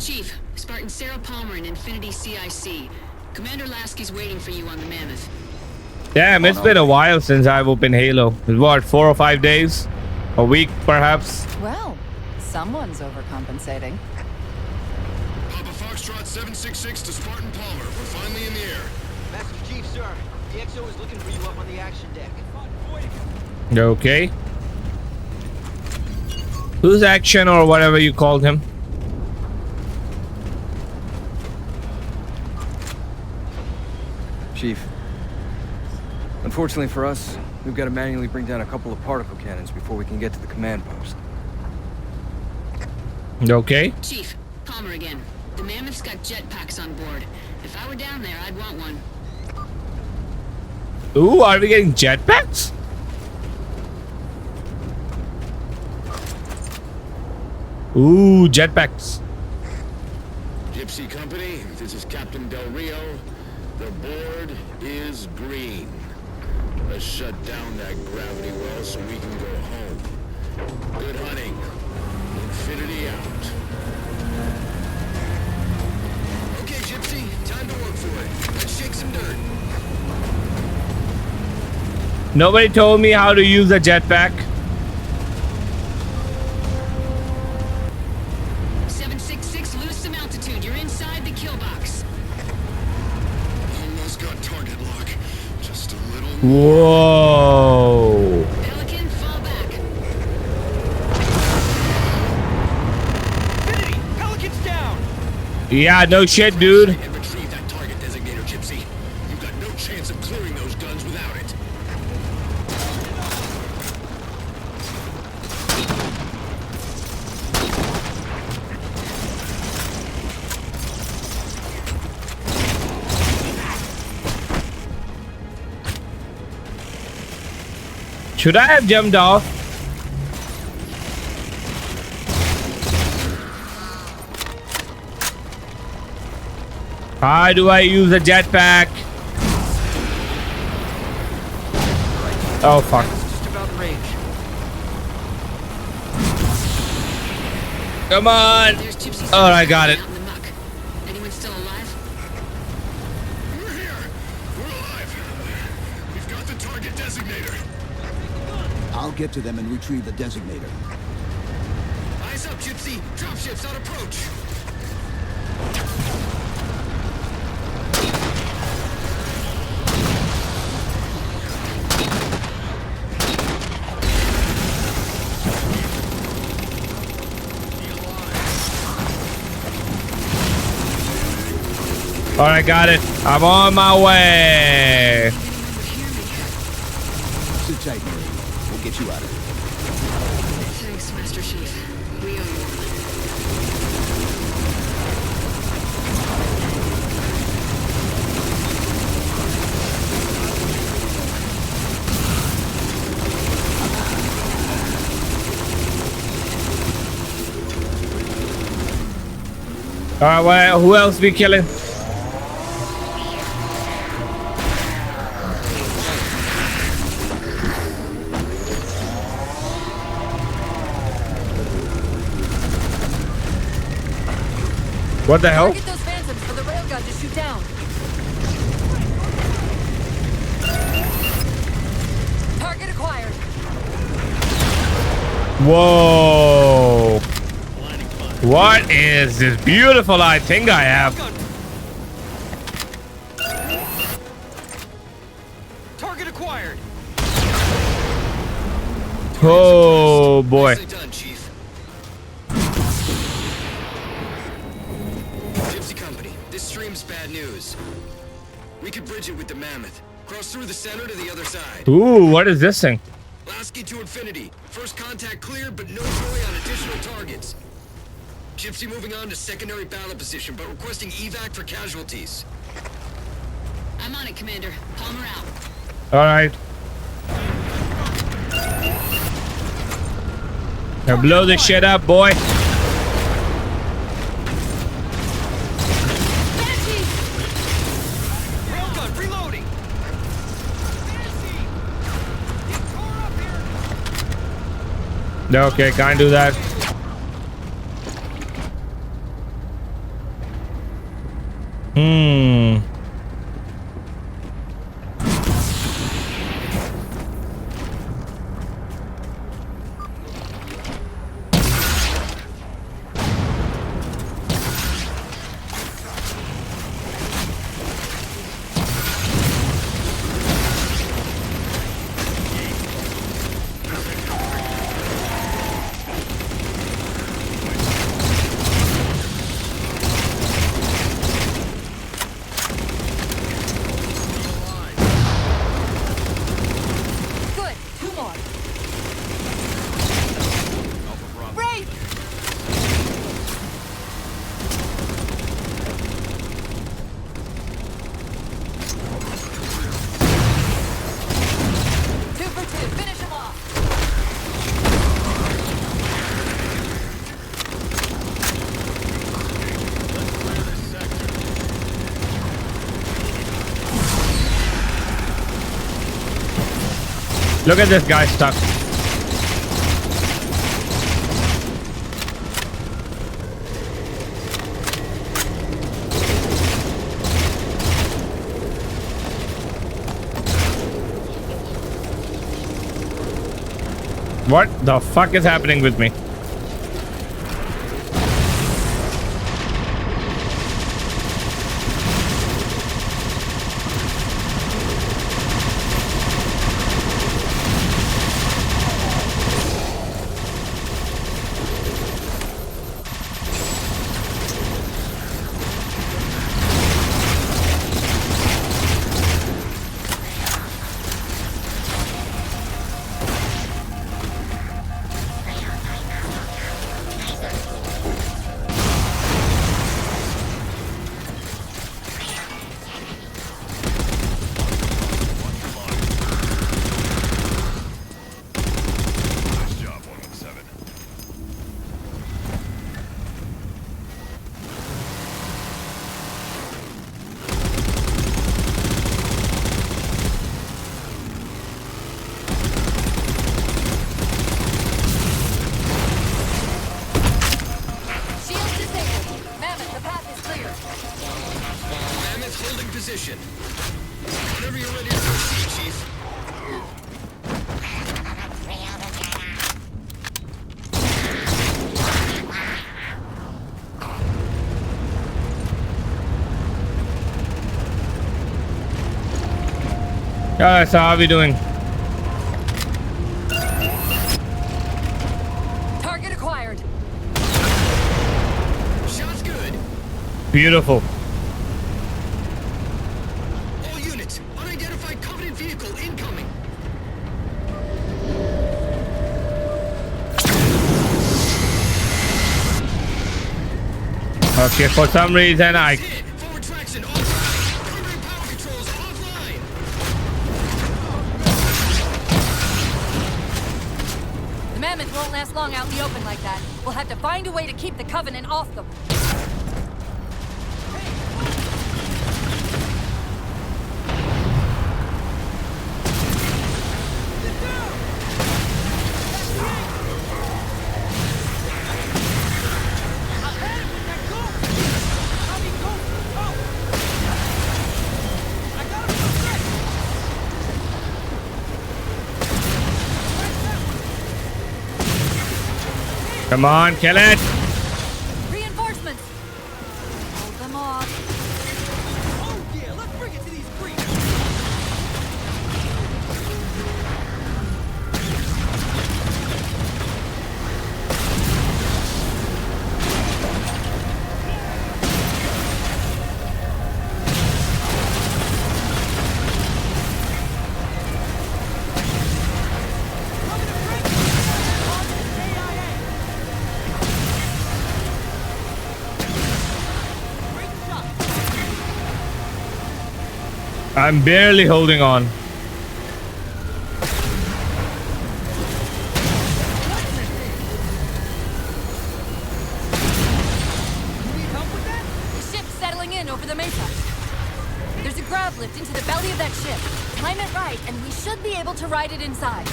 Chief, Spartan Sarah Palmer in Infinity CIC. Commander Lasky's waiting for you on the Mammoth. Damn, it's been a while since I've opened Halo. What, 4 or 5 days? A week, perhaps? Well, someone's overcompensating. Papa Foxtrot 766 to Spartan Palmer. We're finally in the air. Master Chief, sir. The XO is looking for you up on the action deck. Okay. Who's Action or whatever you called him? Chief. Unfortunately for us, we've got to manually bring down a couple of particle cannons before we can get to the command post. Okay. Chief, Palmer again. The Mammoth's got jetpacks on board. If I were down there, I'd want one. Ooh, are we getting jetpacks? Ooh, jetpacks. Gypsy Company, this is Captain Del Rio. The board is green. Let's shut down that gravity well so we can go home. Good hunting. Infinity out. Okay, Gypsy, time to work for it. Let's shake some dirt. Nobody told me how to use a jetpack. 766, lose some altitude. You're inside the kill box. Almost got target lock. Just a little. Whoa. Pelican, fall back. Infinity! Pelican's down! Yeah, no shit, dude. And retrieve that target designator, Gypsy. You've got no chance of clearing those guns without it. Should I have jumped off? How do I use a jetpack? Oh, fuck. Just about in range. Come on. There's Gypsy's Oh, I got it. out in the muck. Anyone still alive? We're here. We're alive. We've got the target designator. I'll get to them and retrieve the designator. Eyes up, Gypsy. Dropships on approach. All right, got it. I'm on my way. Sit tight, Mary. We'll get you out of here. Thanks, Master Chief. We owe you. All right, well, who else we killing? What the hell? Target those phantoms for the railgun to shoot down. Target acquired. Whoa. What is this beautiful thing I have? Target acquired! Oh boy. Nicely done, Chief. Gypsy Company, this stream's bad news. We could bridge it with the Mammoth. Cross through the center to the other side. Ooh, what is this thing? Lasky to Infinity. First contact cleared, but no joy on additional targets. Gypsy moving on to secondary battle position, but requesting evac for casualties. I'm on it, Commander. Palmer out. All right. Now blow this shit up, boy. Railgun reloading! Okay, can't do that. Look at this guy stuck. What the fuck is happening with me? Shields disabled. Mammoth, the path is clear. Mammoth holding position. Whenever you're ready to proceed, Chief. Alright, so how are we doing? Target acquired. Shot's good. Beautiful. All units, unidentified Covenant vehicle incoming. Okay, for some reason I... Hit. Forward traction offline. Primary power controls offline. The Mammoth won't last long out in the open like that. We'll have to find a way to keep the Covenant off them. Come on, kill it! Reinforcements! Hold them off. Oh yeah, let's bring it to these creeps. I'm barely holding on. The ship's settling in over the mesa. There's a grav lift into the belly of that ship. Time it right, and we should be able to ride it inside.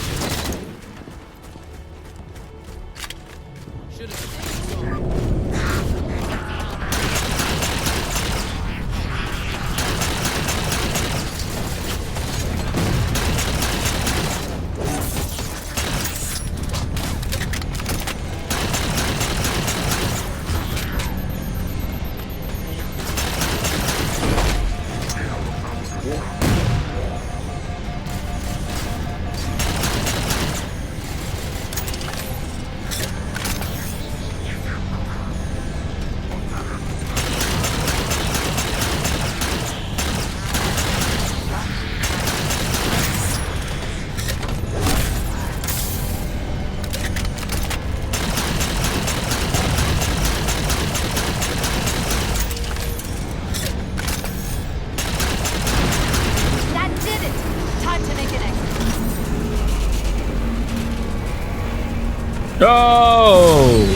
No!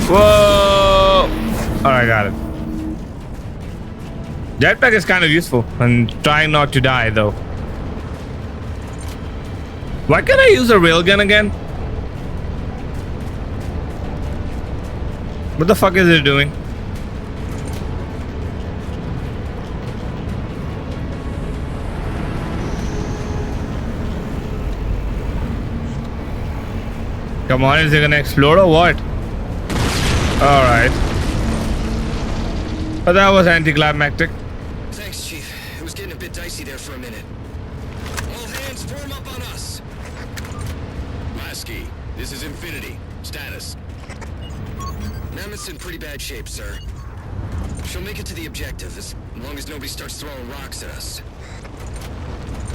Whoa! Alright, got it. Jetpack is kind of useful. I'm trying not to die though. Why can't I use a railgun again? What the fuck is it doing? Come on, is it gonna explode or what? Alright. But that was anticlimactic. Thanks, Chief. It was getting a bit dicey there for a minute. All hands form up on us. Lasky, this is Infinity. Status. Mammoth's in pretty bad shape, sir. She'll make it to the objective as long as nobody starts throwing rocks at us.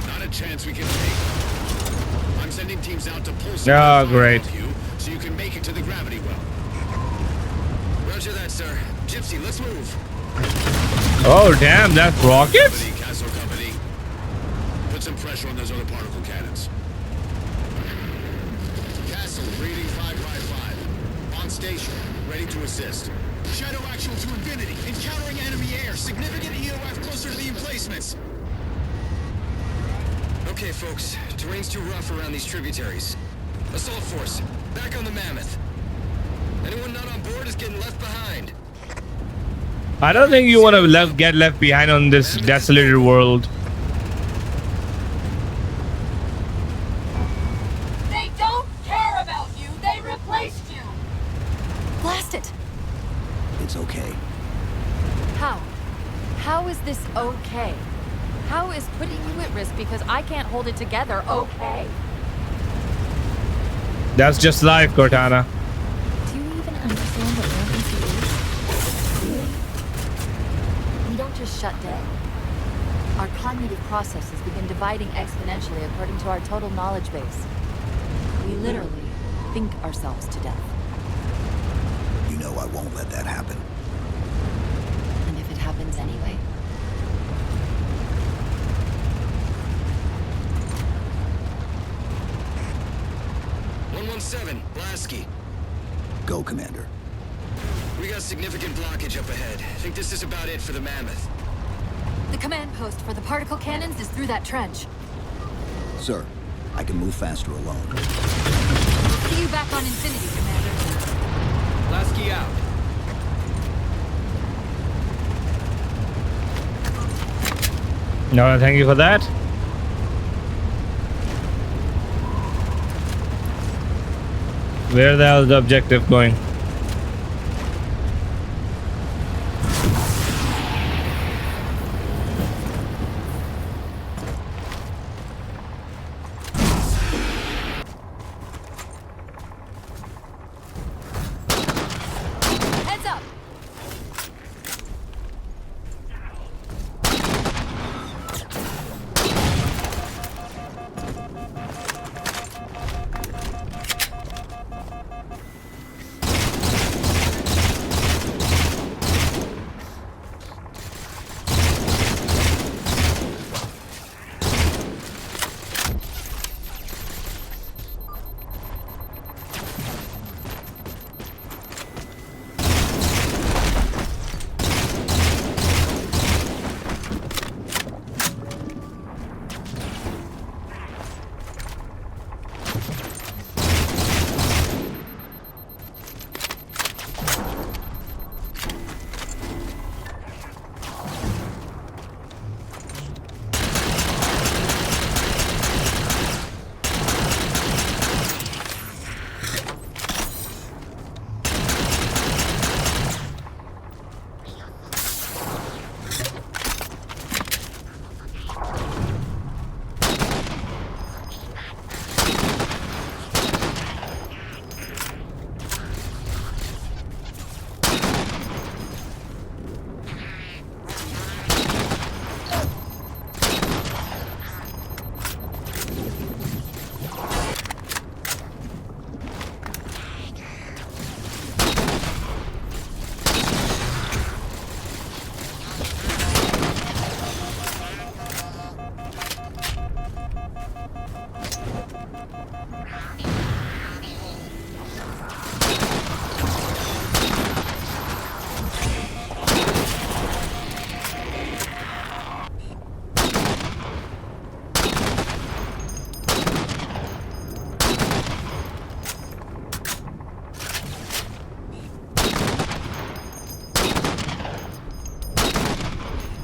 Not a chance we can take. I'm sending teams out to pull some Oh, of great. you so you can make it to the gravity well. Roger that, sir. Gypsy, let's move. Oh, damn, that's rockets? Company, Castle Company. Put some pressure on those other particle cannons. Castle, reading 555. On station, ready to assist. Shadow actual to Infinity. Encountering enemy air. Significant EOF closer to the emplacements. Okay, folks. Terrain's too rough around these tributaries. Assault force, back on the Mammoth. Anyone not on board is getting left behind. I don't think you want to get left behind on this desolated world. They don't care about you. They replaced you. Blast it. It's okay. How? How is this okay? How is putting you at risk because I can't hold it together okay? That's just life, Cortana. Do you even understand what emergency is? We don't just shut down. Our cognitive processes begin dividing exponentially according to our total knowledge base. We literally think ourselves to death. You know I won't let that happen. And if it happens anyway? 117, Lasky. Go, Commander. We got significant blockage up ahead. Think this is about it for the Mammoth. The command post for the particle cannons is through that trench. Sir, I can move faster alone. See you back on Infinity, Commander. Lasky out. No, thank you for that. Where the hell is the objective going? Heads up!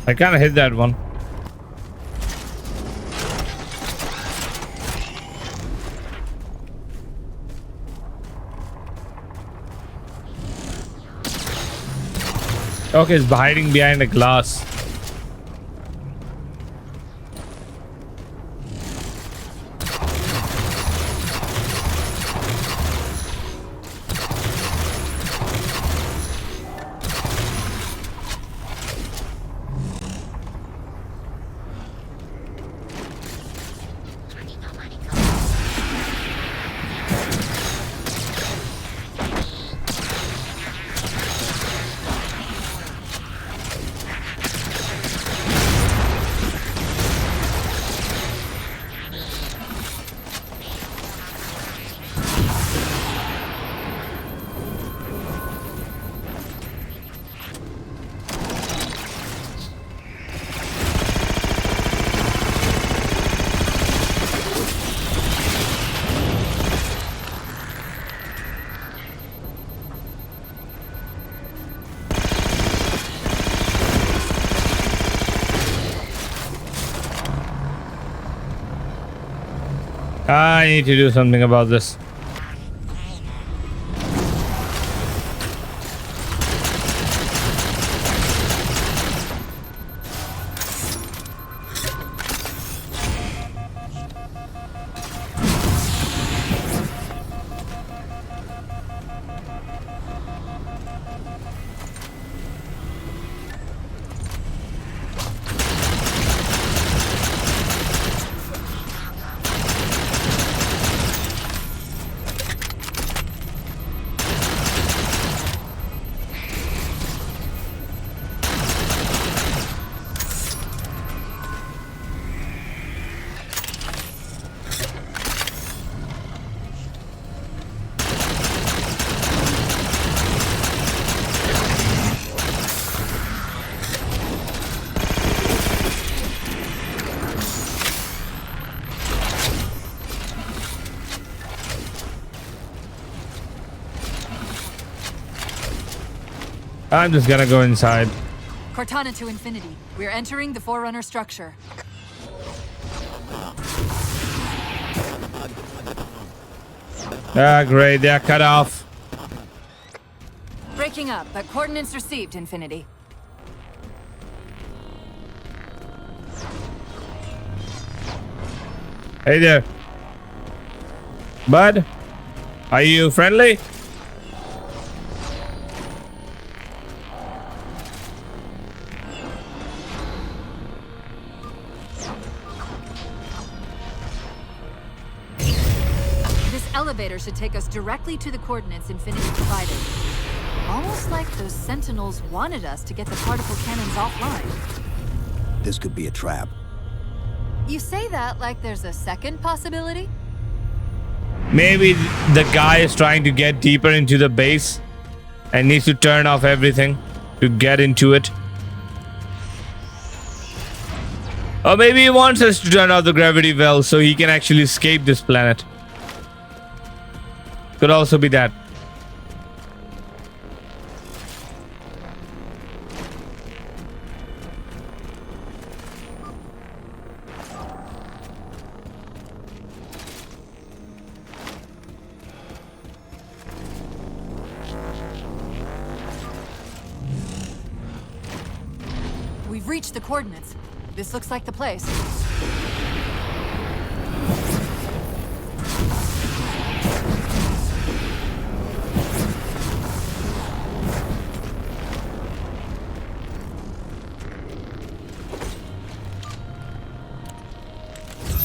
I kind of hit that one. Okay, it's hiding behind a glass. I need to do something about this. I'm just gonna go inside. Cortana to Infinity. We're entering the Forerunner structure. Ah, great. They're cut off. Breaking up, but coordinates received, Infinity. Hey there. Bud, are you friendly? Elevator should take us directly to the coordinates Infinity provided. Almost like those Sentinels wanted us to get the particle cannons offline. This could be a trap. You say that like there's a second possibility? Maybe the guy is trying to get deeper into the base and needs to turn off everything to get into it. Or maybe he wants us to turn off the gravity well so he can actually escape this planet. Could also be that. We've reached the coordinates. This looks like the place.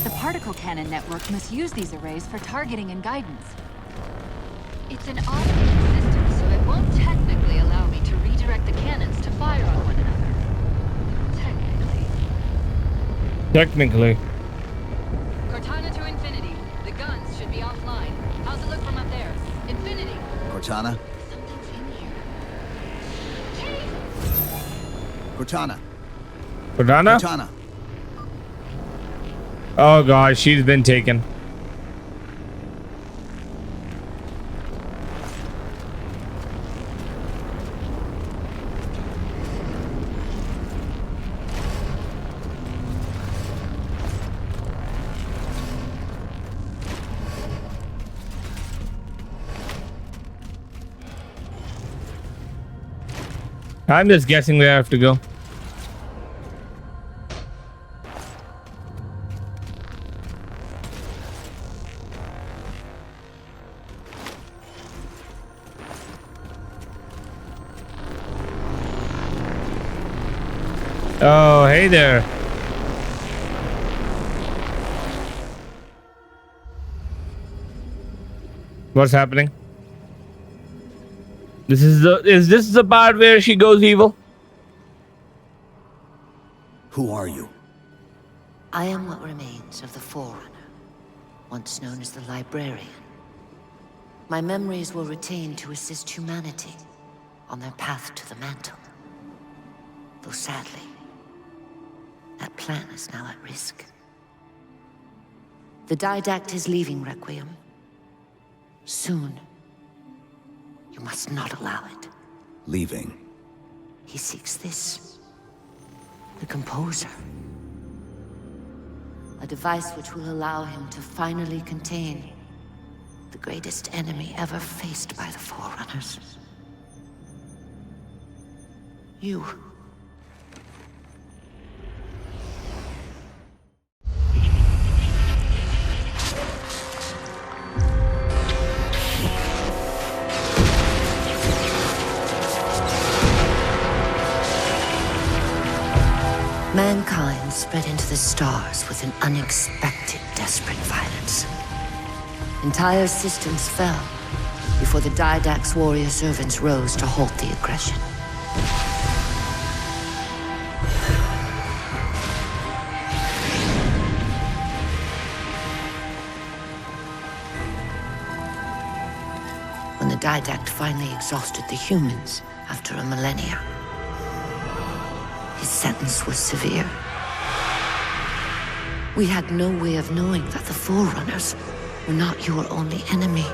The particle cannon network must use these arrays for targeting and guidance. It's an automated system, so it won't technically allow me to redirect the cannons to fire on one another. Technically. Cortana to Infinity. The guns should be offline. How's it look from up there? Infinity. Cortana? Something's in here. Cortana? Cortana? Cortana? Oh god, she's been taken. I'm just guessing where I have to go. Oh, hey there. What's happening? Is this the part where she goes evil? Who are you? I am what remains of the Forerunner, once known as the Librarian. My memories were retained to assist humanity on their path to the mantle. Though sadly, that plan is now at risk. The Didact is leaving Requiem. Soon. You must not allow it. Leaving. He seeks this. The Composer. A device which will allow him to finally contain the greatest enemy ever faced by the Forerunners. You. Mankind spread into the stars with an unexpected, desperate violence. Entire systems fell before the Didact's warrior servants rose to halt the aggression. When the Didact finally exhausted the humans after a millennia, his sentence was severe. We had no way of knowing that the Forerunners were not your only enemy.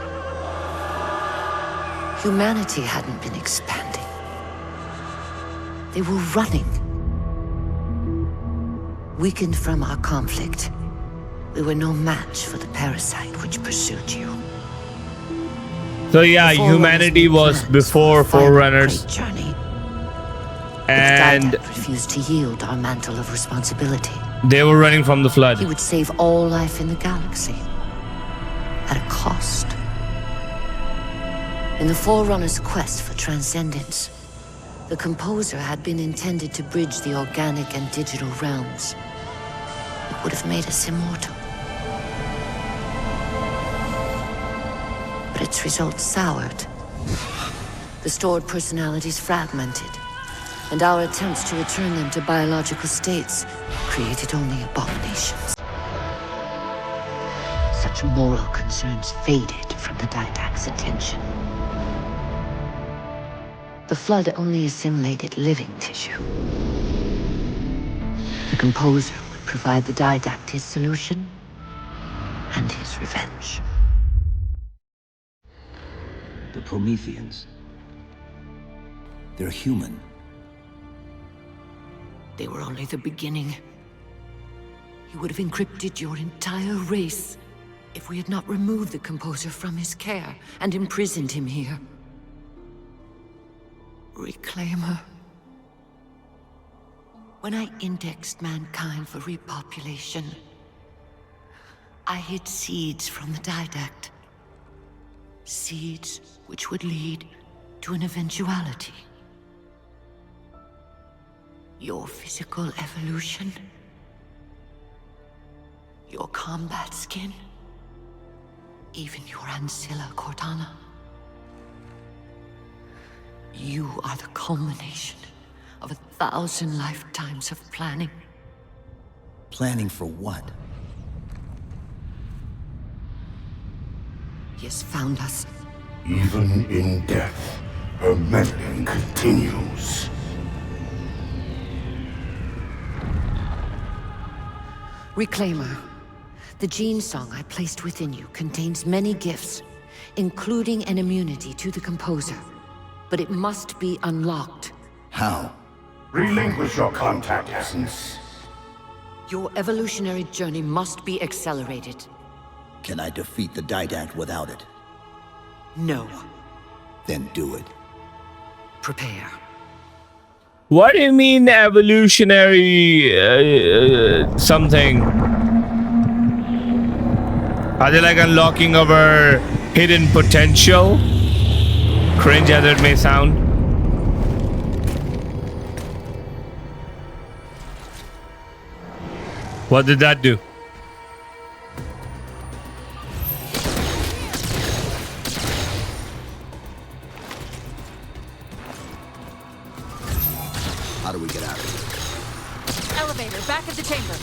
Humanity hadn't been expanding. They were running. Weakened from our conflict, we were no match for the parasite which pursued you. So yeah, humanity was before Forerunners. Journey. And the Didact refused to yield our mantle of responsibility. They were running from the flood. He would save all life in the galaxy. At a cost. In the Forerunner's quest for transcendence, the Composer had been intended to bridge the organic and digital realms. It would have made us immortal. But its results soured. The stored personalities fragmented, and our attempts to return them to biological states created only abominations. Such moral concerns faded from the Didact's attention. The Flood only assimilated living tissue. The Composer would provide the Didact his solution and his revenge. The Prometheans. They're human. They were only the beginning. He would have encrypted your entire race if we had not removed the Composer from his care and imprisoned him here. Reclaimer. When I indexed mankind for repopulation, I hid seeds from the Didact. Seeds which would lead to an eventuality. Your physical evolution, your combat skin, even your ancilla Cortana. You are the culmination of 1,000 lifetimes of planning. Planning for what? He has found us. Even in death, her meddling continues. Reclaimer. The gene song I placed within you contains many gifts, including an immunity to the Composer. But it must be unlocked. How? Relinquish your contact essence. Your evolutionary journey must be accelerated. Can I defeat the Didact without it? No. Then do it. Prepare. What do you mean evolutionary something? Are they like unlocking our hidden potential? Cringe as it may sound. What did that do? How do we get out of here? Elevator, back at the chamber.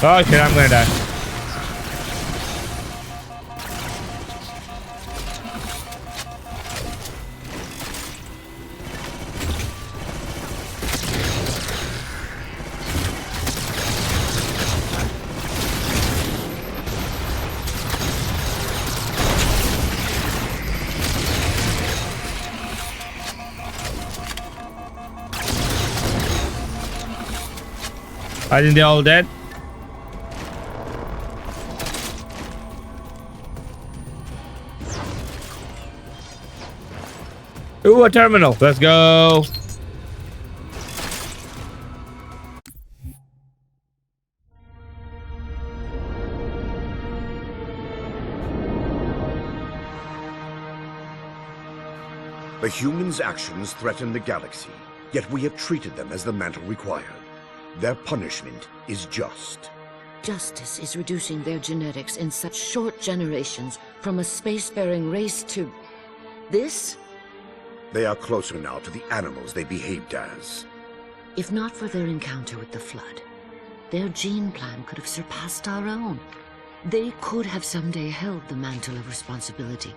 Oh shit, I'm gonna die. I think they're all dead. Ooh, a terminal. Let's go. The humans' actions threaten the galaxy, yet we have treated them as the mantle required. Their punishment is just. Justice is reducing their genetics in such short generations from a spacefaring race to... this? They are closer now to the animals they behaved as. If not for their encounter with the Flood, their gene plan could have surpassed our own. They could have someday held the mantle of responsibility.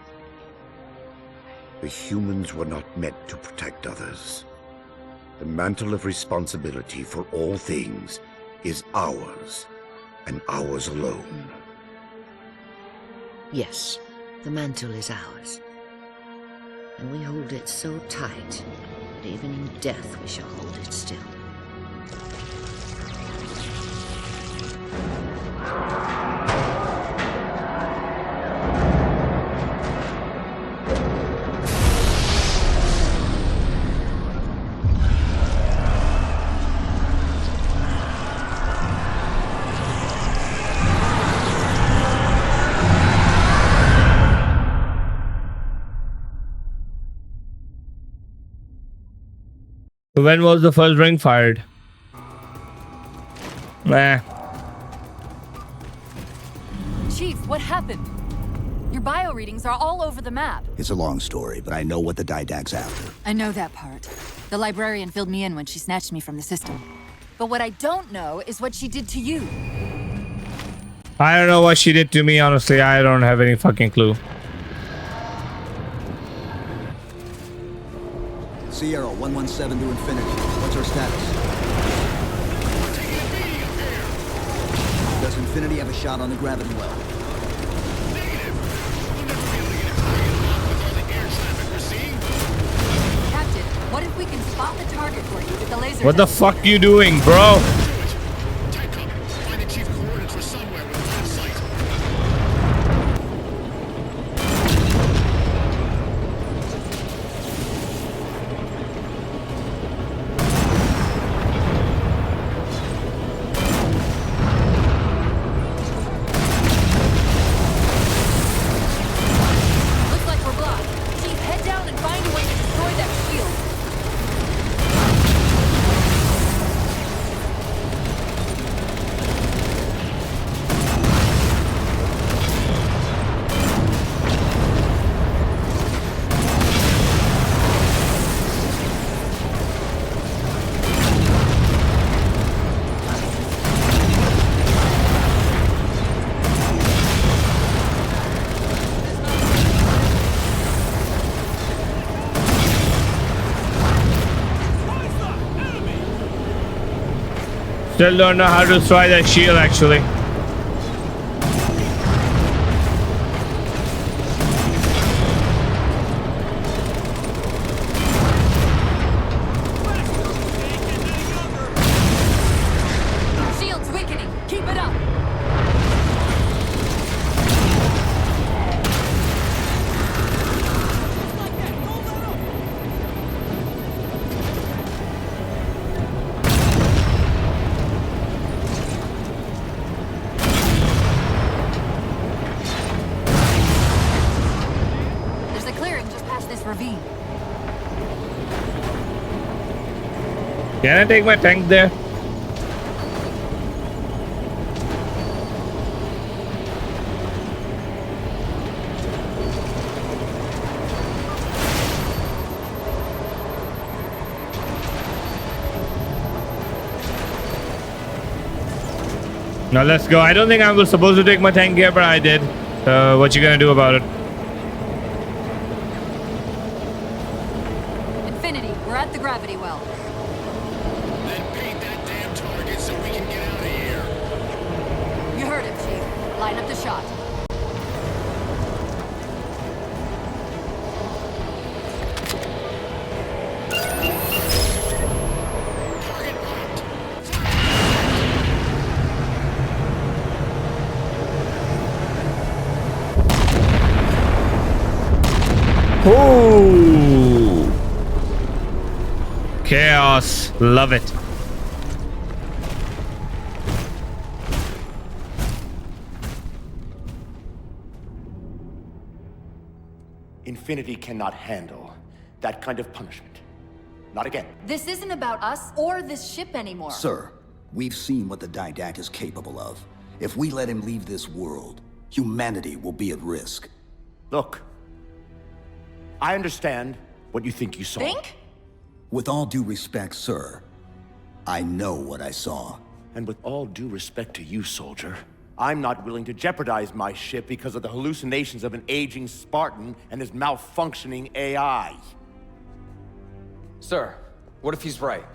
The humans were not meant to protect others. The mantle of responsibility for all things is ours, and ours alone. Yes, the mantle is ours. And we hold it so tight that even in death we shall hold it still. When was the first ring fired? Nah. Chief, what happened? Your bio readings are all over the map. It's a long story, but I know what the Didac's after. I know that part. The librarian filled me in when she snatched me from the system. But what I don't know is what she did to you. I don't know what she did to me, honestly. I don't have any fucking clue. Sierra 117 to infinity. What's our status? Taking a beating up here. Does Infinity have a shot on the gravity well? Negative. We'll never be able to get a target lock with all the air traffic we're seeing. Captain, what if we can spot the target for you with the laser? What the fuck you doing, bro? Do it. Tech up. Find the chief coordinates for somewhere with line of sight. Looks like we're blocked. Chief, head down and find a way to destroy that shield. Still don't know how to destroy that shield, actually. Can I take my tank there? Now let's go. I don't think I was supposed to take my tank here, but I did. What you gonna do about it? Infinity, we're at the gravity well. Then paint that damn target so we can get out of here. You heard him, Chief. Line up the shot. Target locked. Ooh. Chaos. Love it. Infinity cannot handle that kind of punishment. Not again. This isn't about us or this ship anymore. Sir, we've seen what the Didact is capable of. If we let him leave this world, humanity will be at risk. Look, I understand what you think you saw. Think? With all due respect, sir, I know what I saw. And with all due respect to you, soldier, I'm not willing to jeopardize my ship because of the hallucinations of an aging Spartan and his malfunctioning AI. Sir, what if he's right?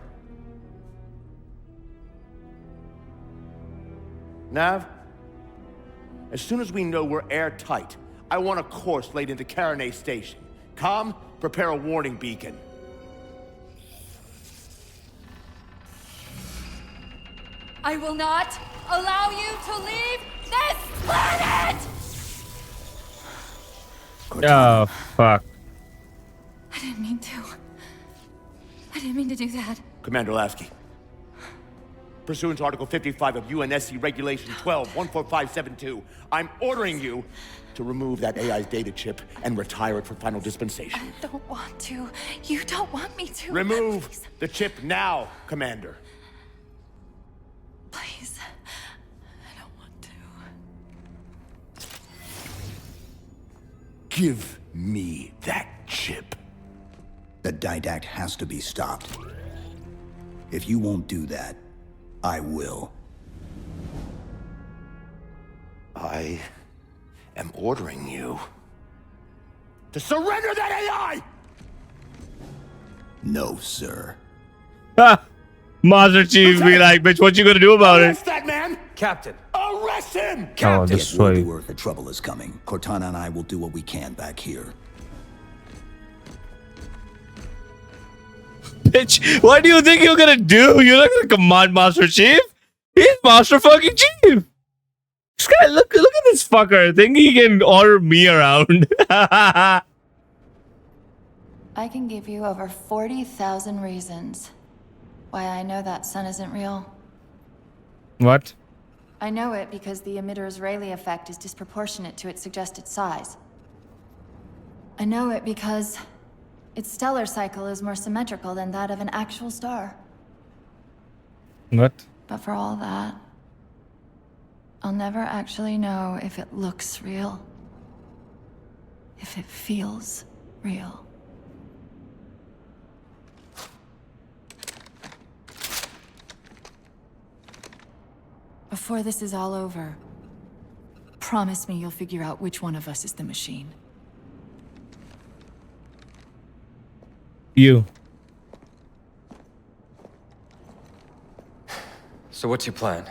Nav, as soon as we know we're airtight, I want a course laid into Caranay Station. Come, prepare a warning beacon. I will not allow you to leave this planet! Oh, fuck. I didn't mean to. I didn't mean to do that. Commander Lasky, pursuant to Article 55 of UNSC Regulation 12-14572, I'm ordering you to remove that AI's data chip and retire it for final dispensation. I don't want to. You don't want me to. Remove Please. the chip now, Commander. Please. I don't want to. Give me that chip. The Didact has to be stopped. If you won't do that, I will. I am ordering you to surrender that AI! No, sir. Ha! Master Chief be like, bitch, what you gonna do about it? Arrest that man! Captain! Arrest him! Oh, Captain! this We'll way. do if the trouble is coming. Cortana and I will do what we can back here. Bitch, what do you think you're gonna do? You're not gonna command Master Chief. He's Master fucking Chief. This guy, look at this fucker. Think he can order me around. I can give you over 40,000 reasons why I know that sun isn't real. What? I know it because the emitter's Rayleigh effect is disproportionate to its suggested size. I know it because its stellar cycle is more symmetrical than that of an actual star. What? But for all that, I'll never actually know if it looks real. If it feels real. Before this is all over, promise me you'll figure out which one of us is the machine. You. So what's your plan?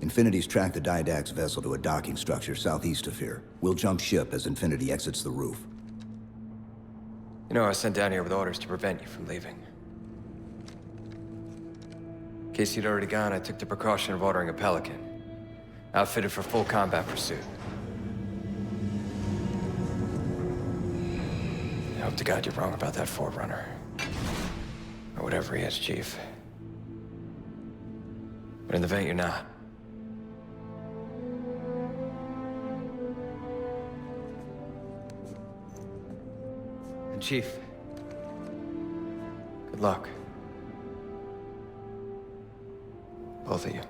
Infinity's tracked the Didact's vessel to a docking structure southeast of here. We'll jump ship as Infinity exits the roof. You know, I was sent down here with orders to prevent you from leaving. In case you'd already gone, I took the precaution of ordering a Pelican, outfitted for full combat pursuit. I hope to God you're wrong about that Forerunner. Or whatever he is, Chief. But in the event you're not, And Chief, good luck. Both of you.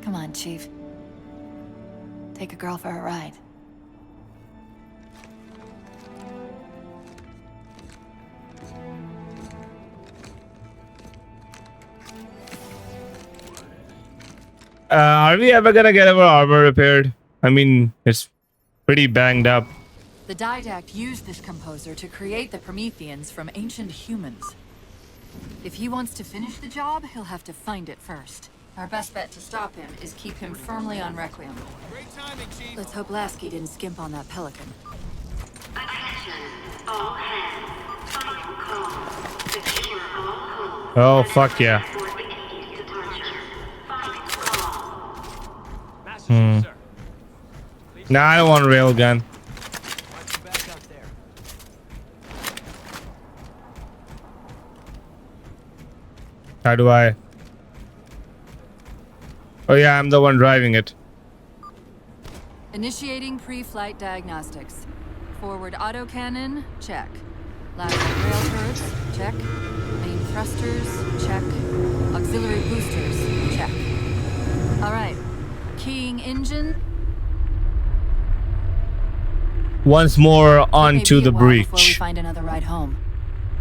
Come on, Chief. Take a girl for a ride. Are we ever gonna get our armor repaired? I mean, it's pretty banged up. The Didact used this composer to create the Prometheans from ancient humans. If he wants to finish the job, he'll have to find it first. Our best bet to stop him is keep him firmly on Requiem. Great timing, Chief. Let's hope Lasky didn't skimp on that Pelican. Attention, all hands. Final call. Secure all holds. Oh, fuck yeah. For immediate departure. Final call. Hmm. Nah, I don't want a railgun. How do I? Oh yeah, I'm the one driving it. Initiating pre-flight diagnostics. Forward autocannon, check. Lateral rail turrets, check. Main thrusters, check. Auxiliary boosters, check. All right. Keying engine. Once more onto the Before we breach. find another ride home.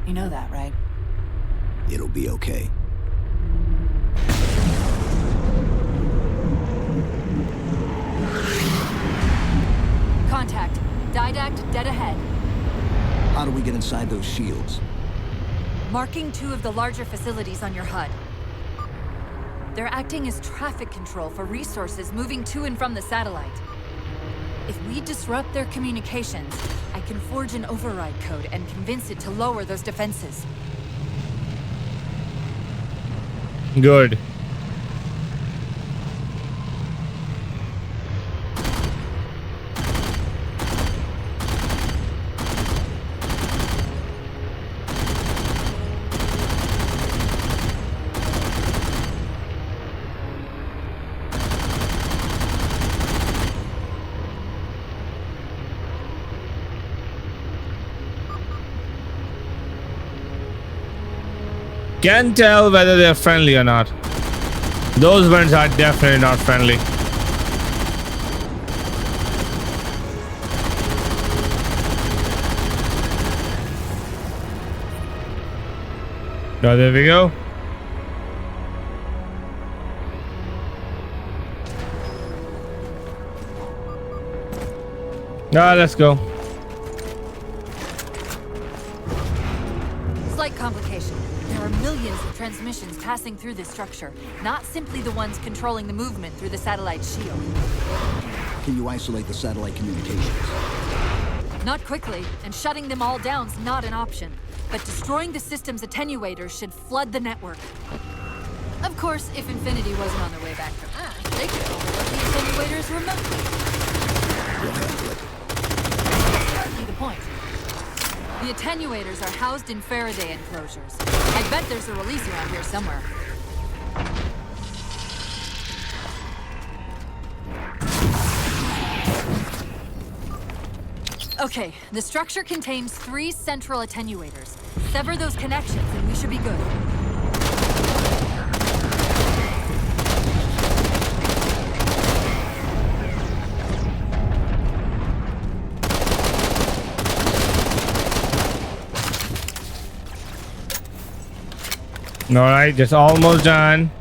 You know that, right? It'll be okay. Contact. Didact dead ahead. How do we get inside those shields? Marking 2 of the larger facilities on your HUD. They're acting as traffic control for resources moving to and from the satellite. If we disrupt their communications, I can forge an override code and convince it to lower those defenses. Good. Can't tell whether they're friendly or not. Those ones are definitely not friendly. Oh, there we go. Let's go. Slight complication. There are millions of transmissions passing through this structure, not simply the ones controlling the movement through the satellite shield. Can you isolate the satellite communications? Not quickly, and shutting them all down's not an option. But destroying the system's attenuators should flood the network. Of course, if Infinity wasn't on their way back from Earth, they could overlook the attenuators remotely. We'll handle it. Exactly the point. The attenuators are housed in Faraday enclosures. I bet there's a release around here somewhere. Okay, the structure contains 3 central attenuators. Sever those connections and we should be good. Alright, just almost done.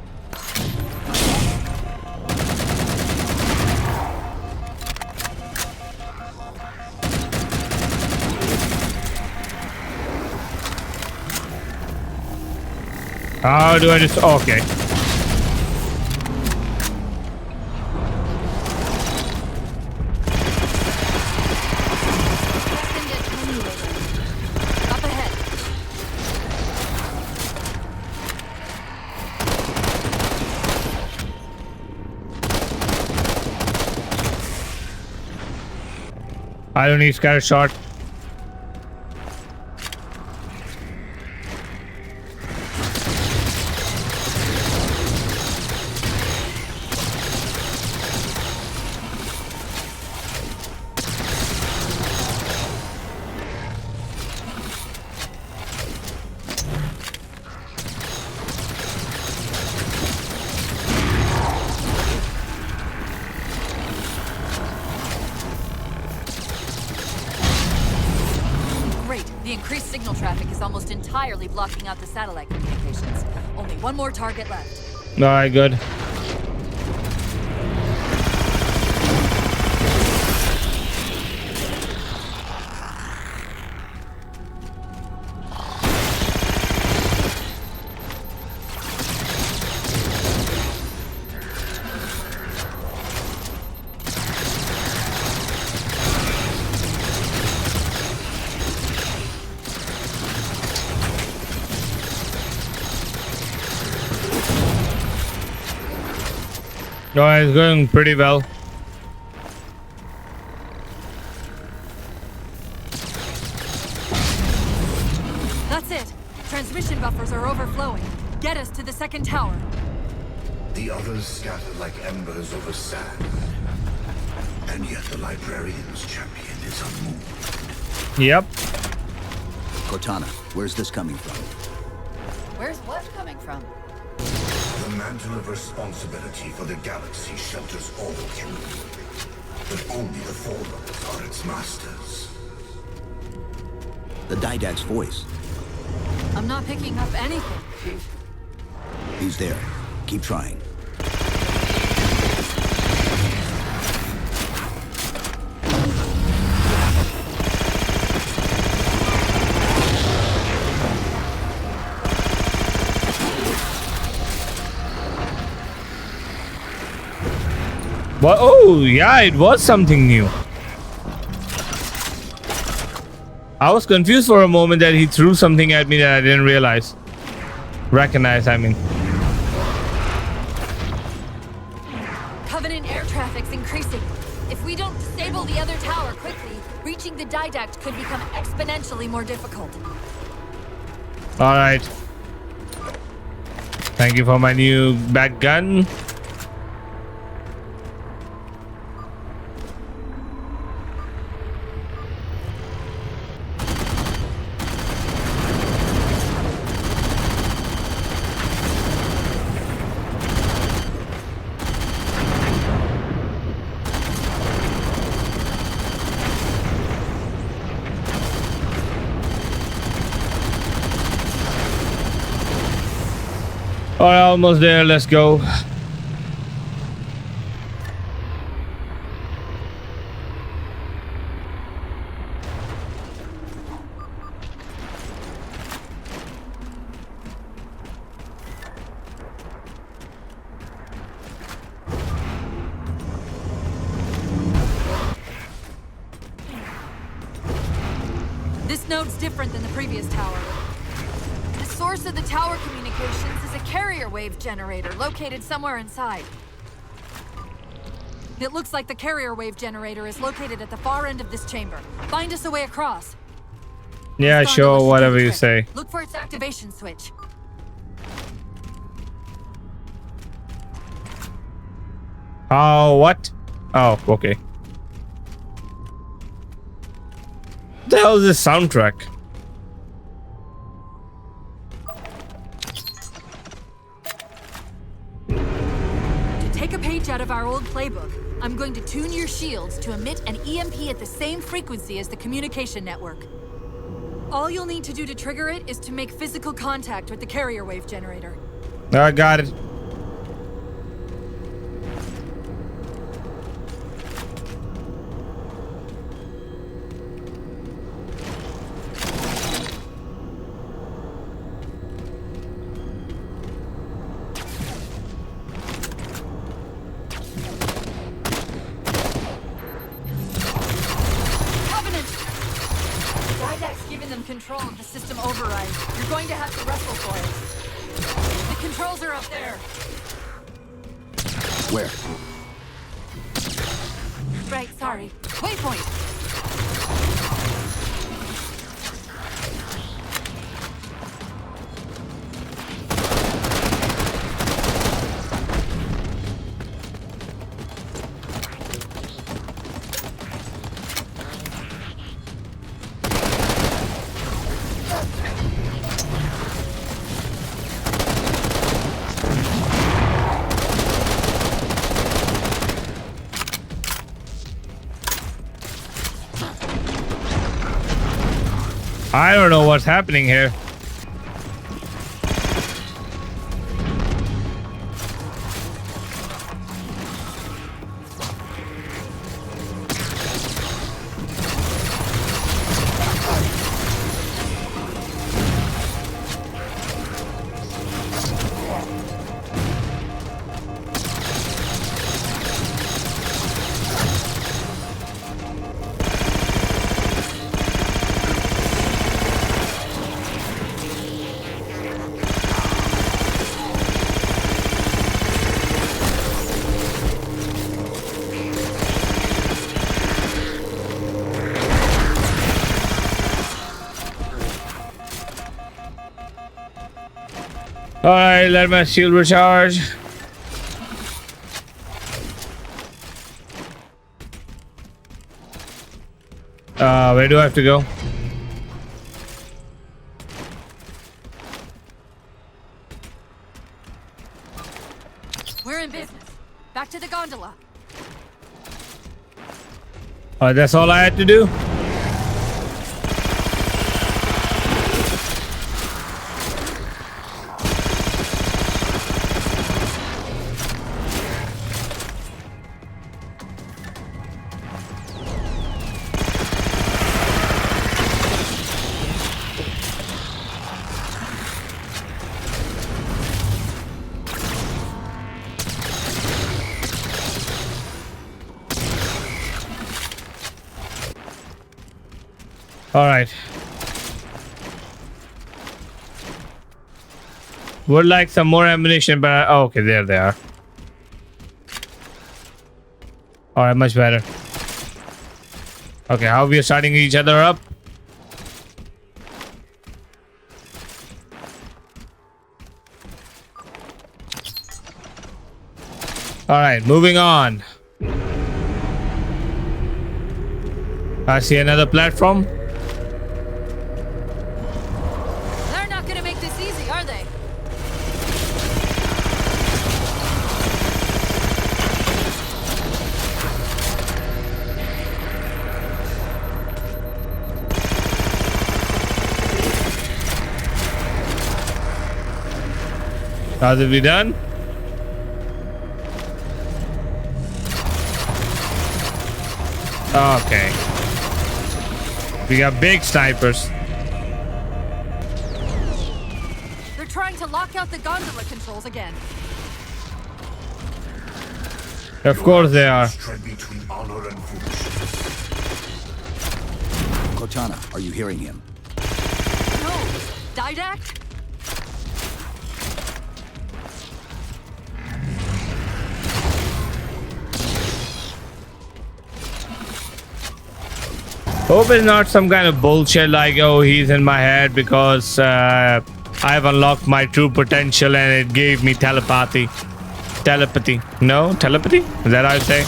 How do I just... Okay. Up ahead. I don't need scatter shot. signal traffic is almost entirely blocking out the satellite communications. Only one more target left. All right, good. No, it's going pretty well. That's it. Transmission buffers are overflowing. Get us to the second tower. The others scatter like embers over sand. And yet the librarian's champion is unmoved. Yep. Cortana, where's this coming from? Where's what coming from? The mantle of responsibility for the galaxy shelters all humans. But only the Forerunners are its masters. The Didact's voice. I'm not picking up anything, Chief. He's there. Keep trying. What? Oh, yeah, it was something new. I was confused for a moment that he threw something at me that I didn't realize. Recognize, I mean. Covenant air traffic's increasing. If we don't disable the other tower quickly, reaching the Didact could become exponentially more difficult. All right. Thank you for my new bat gun. All right, almost there. Let's go. This node's different than the previous tower. The source of the tower communications is a carrier wave generator located somewhere inside. It looks like the carrier wave generator is located at the far end of this chamber. Find us a way across. Yeah, This sure, gondola should do whatever the you trick. say. Look for its activation switch. Oh, what? Oh, okay. What the hell is this soundtrack? To take a page out of our old playbook, I'm going to tune your shields to emit an EMP at the same frequency as the communication network. All you'll need to do to trigger it is to make physical contact with the carrier wave generator. I got it. Covenant! Didact's given them control of the system override. You're going to have to wrestle for it. The controls are up there. Where? Right, sorry. Waypoint! I don't know what's happening here. Alright, let my shield recharge. Where do I have to go? We're in business. Back to the gondola. That's all I had to do? All right. Would like some more ammunition, but oh, okay, there they are. All right, much better. Okay, how we are starting each other up? All right, moving on. I see another platform. They're not gonna make this easy, are they? How's it be done? Okay. We got big snipers. They're trying to lock out the gondola controls again. Of course they are. Cortana, are you hearing him? No, Didact? Hope it's not some kind of bullshit like, oh, he's in my head because I've unlocked my true potential and it gave me telepathy. Telepathy. No? Telepathy? Is that how I say?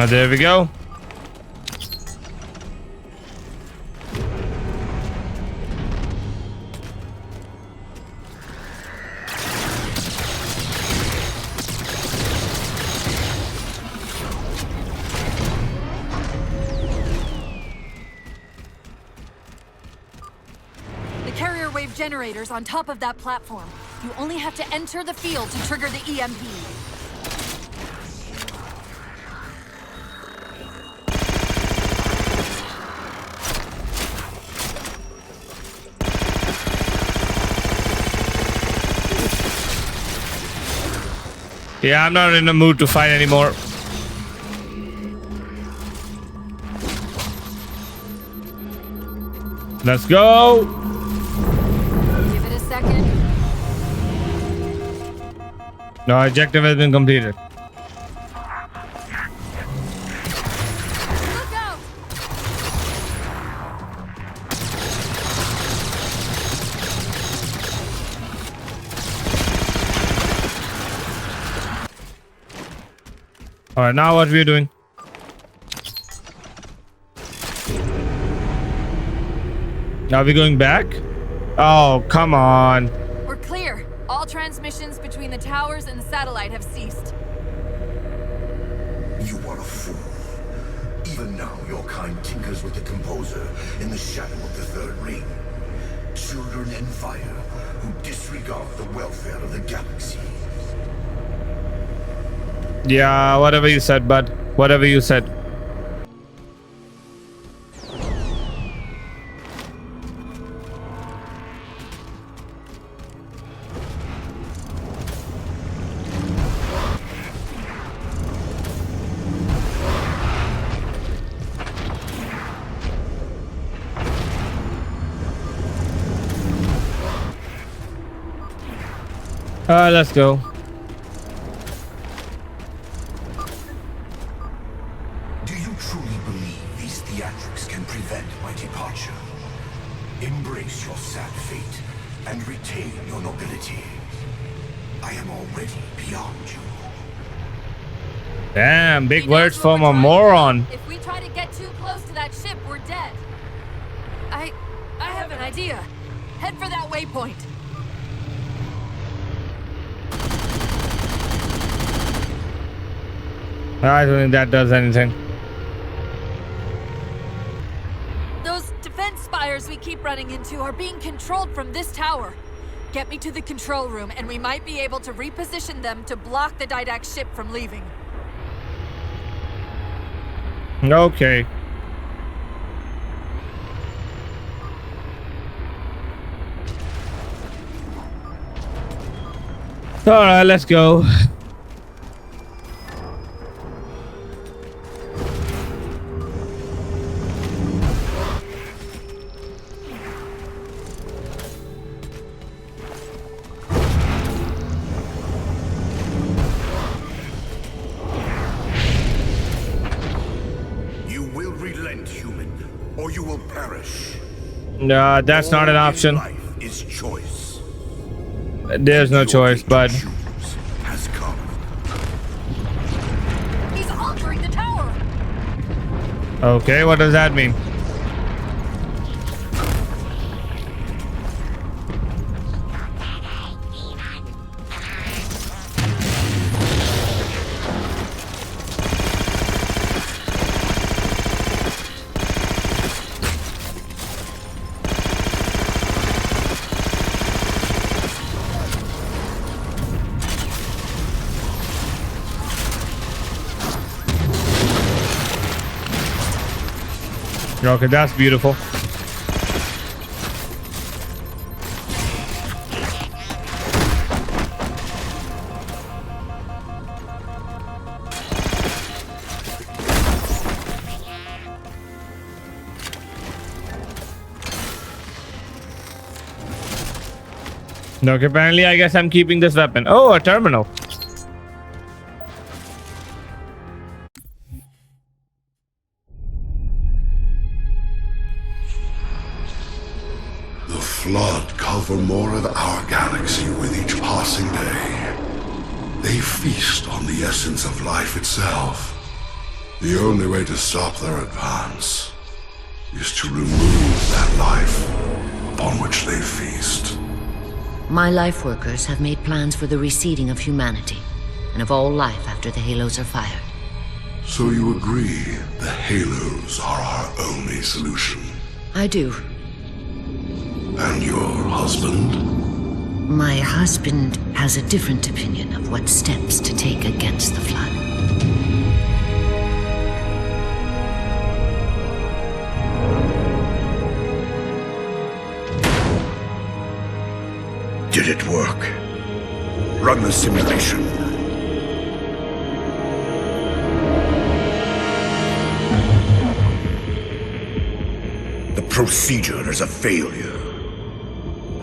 There we go. The carrier wave generator's on top of that platform. You only have to enter the field to trigger the EMP. Yeah, I'm not in the mood to fight anymore. Let's go. Give it a second. No, objective has been completed. Look out! All right, now what we're doing? Are we going back? Oh, come on. We're clear. All transmissions between the towers and the satellite have ceased. You are a fool. Even now, your kind tinkers with the composer in the shadow of the third ring. Children in fire who disregard the welfare of the galaxy. Yeah, whatever you said, bud. Whatever you said. Let's go. Do you truly believe these theatrics can prevent my departure? Embrace your sad fate and retain your nobility. I am already beyond you. Damn, big He knows words what from we're a trying to moron. do. If we try to get too close to that ship, we're dead. I have an idea. Head for that waypoint. I don't think that does anything. Those defense spires we keep running into are being controlled from this tower. Get me to the control room, and we might be able to reposition them to block the Didact ship from leaving. Okay. Alright, let's go. You will relent, human, or you will perish. Nah, that's not an option. Life is choice. There's no choice, bud. Choose has come. He's altering the tower! Okay, what does that mean? Okay, that's beautiful. Okay, apparently I guess I'm keeping this weapon. Oh, a terminal. The Flood cover more of our galaxy with each passing day. They feast on the essence of life itself. The only way to stop their advance is to remove that life upon which they feast. My life workers have made plans for the reseeding of humanity, and of all life after the halos are fired. So you agree the halos are our only solution? I do. And your husband? My husband has a different opinion of what steps to take against the Flood. Did it work? Run the simulation. The procedure is a failure.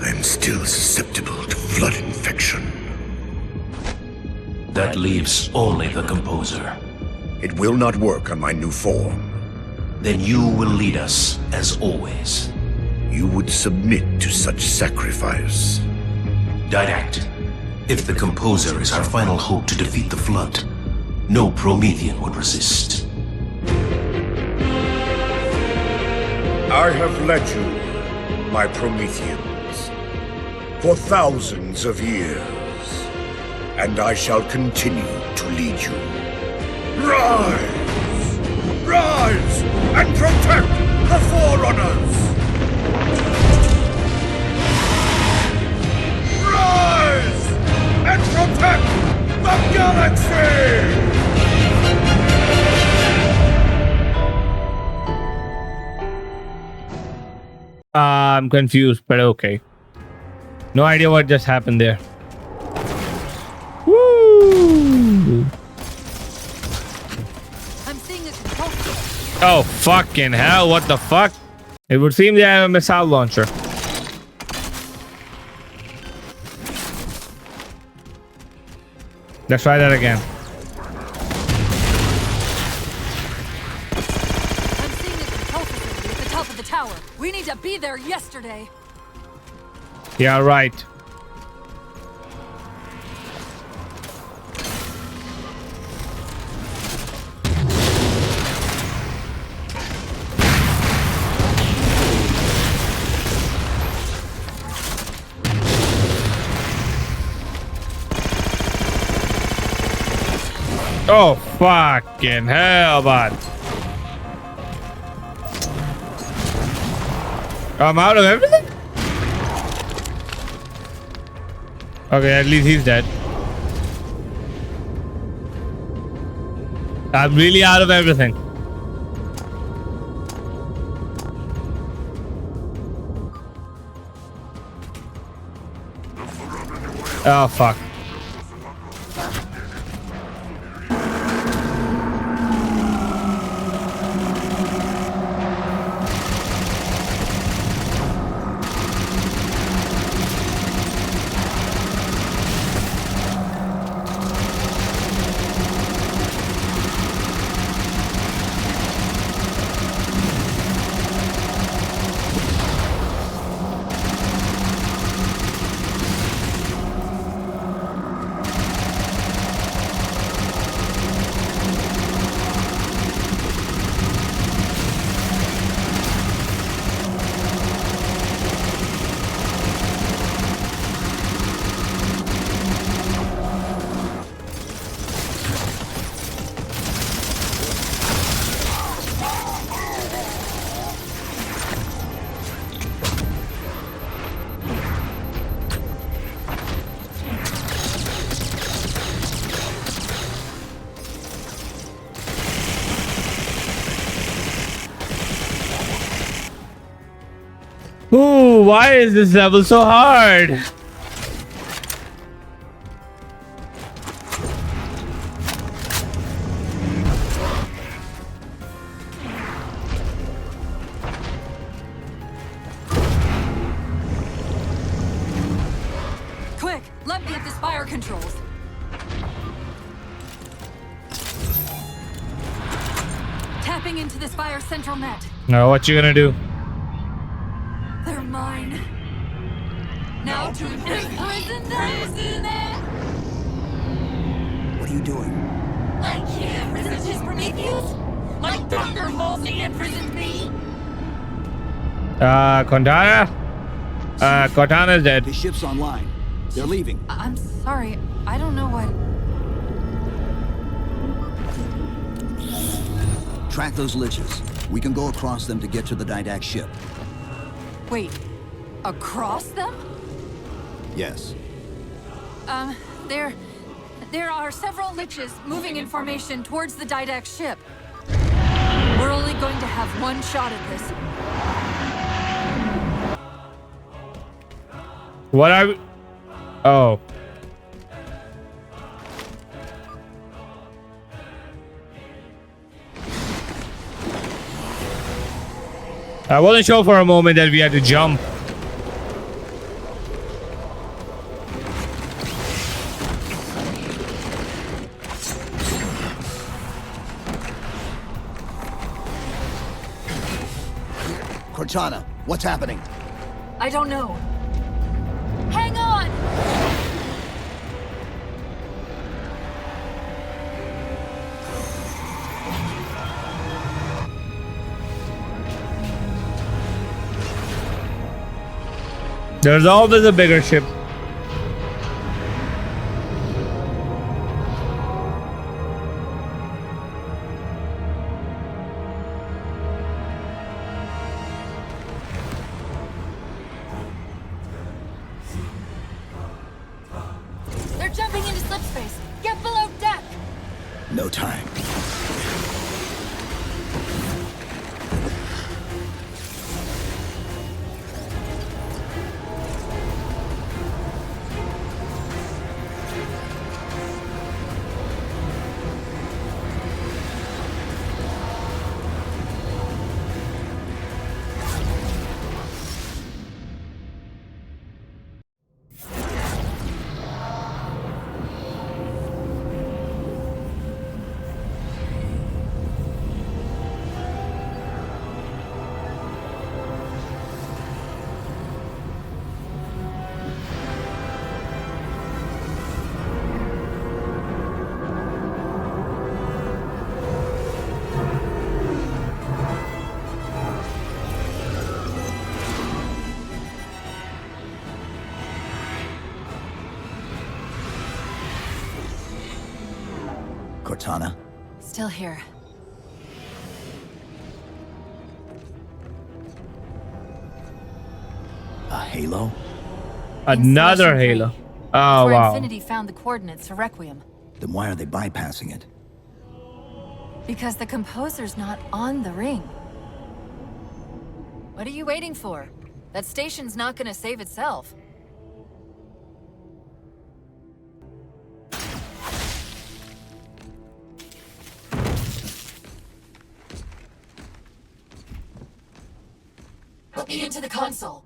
I'm still susceptible to Flood infection. That leaves only the composer. It will not work on my new form. Then you will lead us, as always. You would submit to such sacrifice. Didact. If the composer is our final hope to defeat the Flood, no Promethean would resist. I have led you my Prometheans for thousands of years, and I shall continue to lead you. Rise! Rise and protect the Forerunners! Rise and protect the galaxy! I'm confused, but okay. No idea what just happened there. Woo! I'm seeing a control. Oh, fucking hell, what the fuck? It would seem they have a missile launcher. Let's try that again. I'm seeing a control facility at the top of the tower. We need to be there yesterday. Yeah, right. Oh, fucking hell, bud. I'm out of everything? Okay, at least he's dead. I'm really out of everything. Oh, fuck. Ooh, why is this level so hard? Quick, let me at the spire controls. Tapping into the spire central net. Now, what you gonna do? They're mine. Now to imprison them. What are you doing? I can't resist his Prometheus. My thunder mostly imprisoned me. Cortana? Cortana's dead. His ship's online. They're leaving. I'm sorry. I don't know what. Track those liches. We can go across them to get to the Didact ship. Wait, across them? Yes. There are several liches moving in formation towards the Didact ship. We're only going to have one shot at this. What are we? Oh. I wasn't sure for a moment that we had to jump. Cortana, what's happening? I don't know. Hang on! There's always a bigger ship. They're jumping into slip space. Get below deck. No time. Cortana? Still here. A halo? Another Halo. Oh, Where wow. Infinity found the coordinates for Requiem. Then why are they bypassing it? Because the composer's not on the ring. What are you waiting for? That station's not gonna save itself. Put me into the console.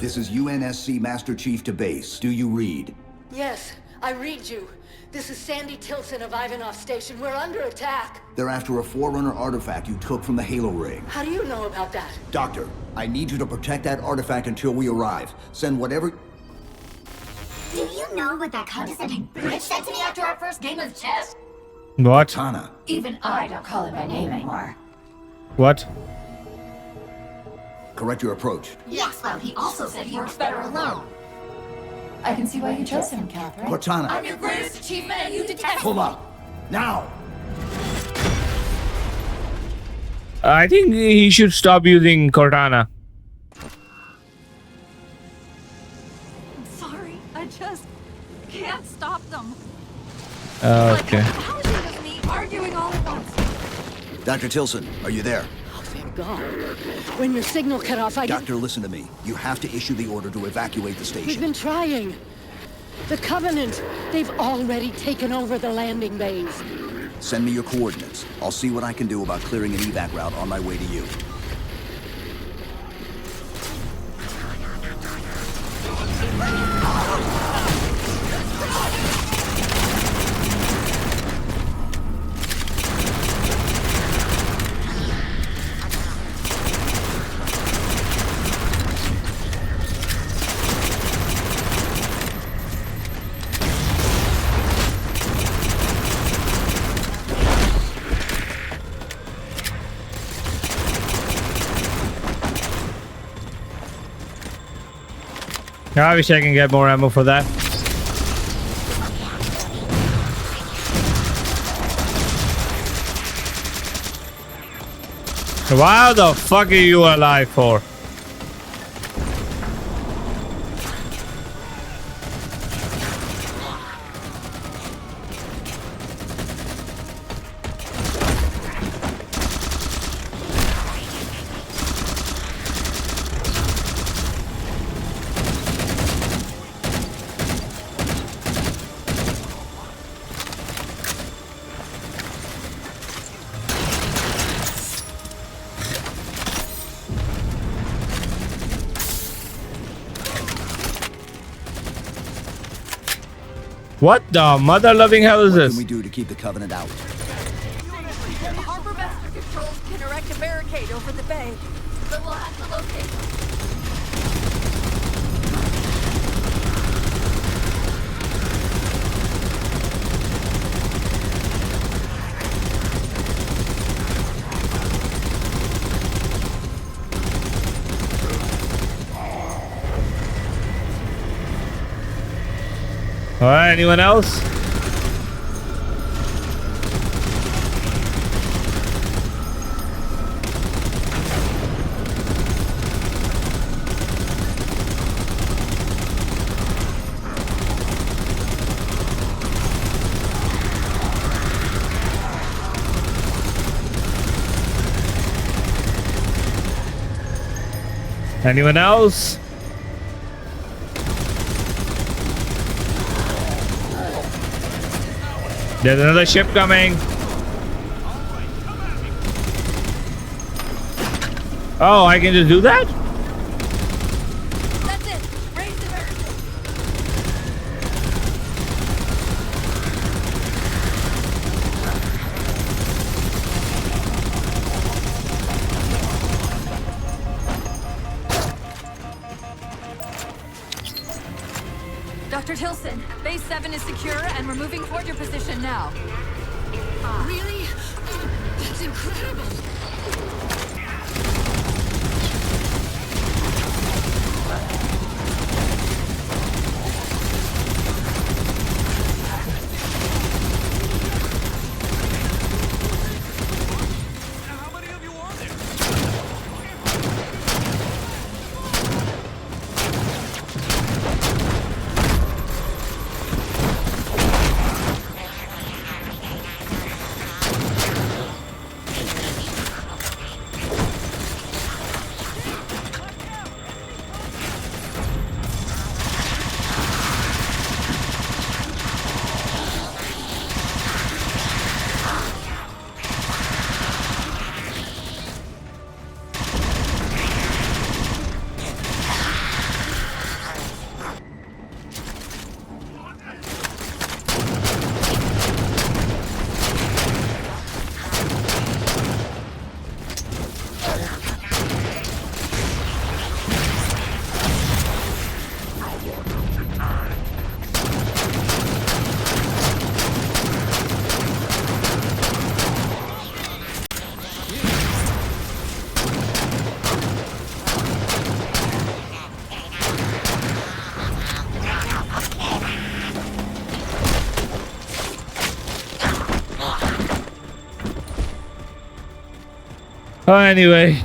This is UNSC Master Chief to base. Do you read? Yes, I read you. This is Sandy Tilson of Ivanov Station. We're under attack. They're after a Forerunner artifact you took from the Halo ring. How do you know about that? Doctor, I need you to protect that artifact until we arrive. Send whatever... Do you know what that condescending bitch said to me after our first game of chess? What? Cortana. Even I don't call him by name anymore. What? Correct your approach. Yes, well, he also said he works better alone. I can see why you chose him, Catherine. Cortana. I'm your greatest achievement and you detest Pull up. Now! I think he should stop using Cortana. I'm sorry. I just can't stop them. Okay. How is it with me arguing all at once? Dr. Tilson, are you there? Oh, thank God. When your signal cut off, Doctor, listen to me. You have to issue the order to evacuate the We've station. been trying. The Covenant, they've already taken over the landing bays. Send me your coordinates. I'll see what I can do about clearing an evac route on my way to you. I wish I can get more ammo for that. Why the fuck are you alive for? What the mother-loving hell is What this? can we do to keep the Covenant out? Harbor master controls can erect a barricade over the bay, but we'll have to locate them. Alright, anyone else? Anyone else? There's another ship coming. Oh, I can just do that? That's it. Raise the barricade. Dr. Tilson, Base 7 is secure, and we're moving toward your position now. Really? That's incredible. Oh, anyway.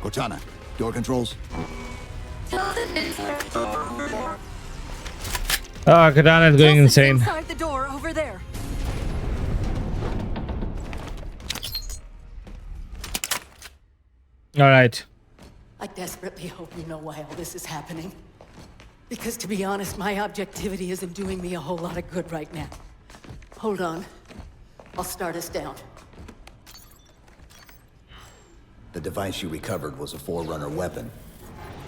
Cortana, door controls. Oh, Katana is going insane. Inside the door over there. All right. I desperately hope you know why all this is happening. Because to be honest, my objectivity isn't doing me a whole lot of good right now. Hold on. I'll start us down. The device you recovered was a Forerunner weapon.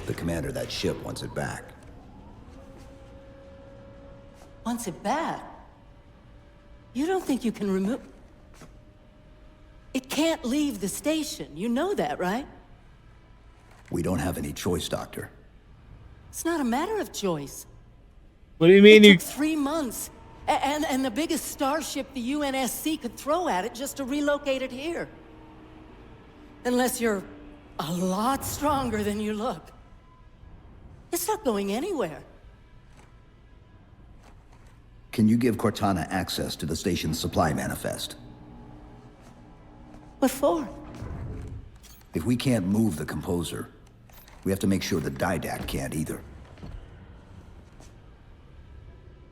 The commander of that ship wants it back. Wants it back? You don't think you can remove... It can't leave the station. You know that, right? We don't have any choice, Doctor. It's not a matter of choice. What do you mean It you... took 3 months. And the biggest starship the UNSC could throw at it just to relocate it here. Unless you're a lot stronger than you look. It's not going anywhere. Can you give Cortana access to the station's supply manifest? What for? If we can't move the composer, we have to make sure the Didact can't either.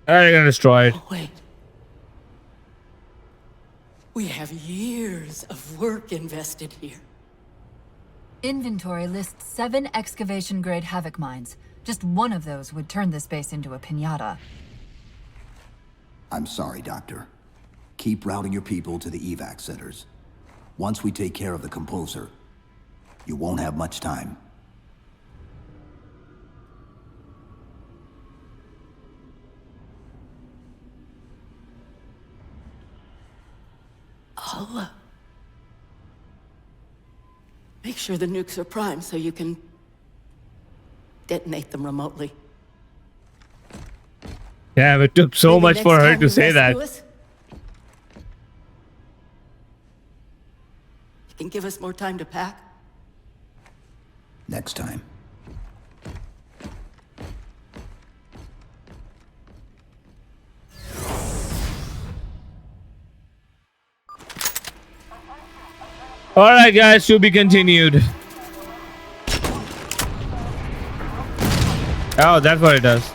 Are you gonna destroy it? Oh, wait. We have years of work invested here. Inventory lists 7 excavation-grade Havoc mines. Just one of those would turn this base into a piñata. I'm sorry, Doctor. Keep routing your people to the evac centers. Once we take care of the composer, you won't have much time. I'll make sure the nukes are primed so you can detonate them remotely. Damn, it took so Maybe much next for her time to you say that. rescue us, you can give us more time to pack. Next time. Alright guys, to be continued. Oh, that's what it does.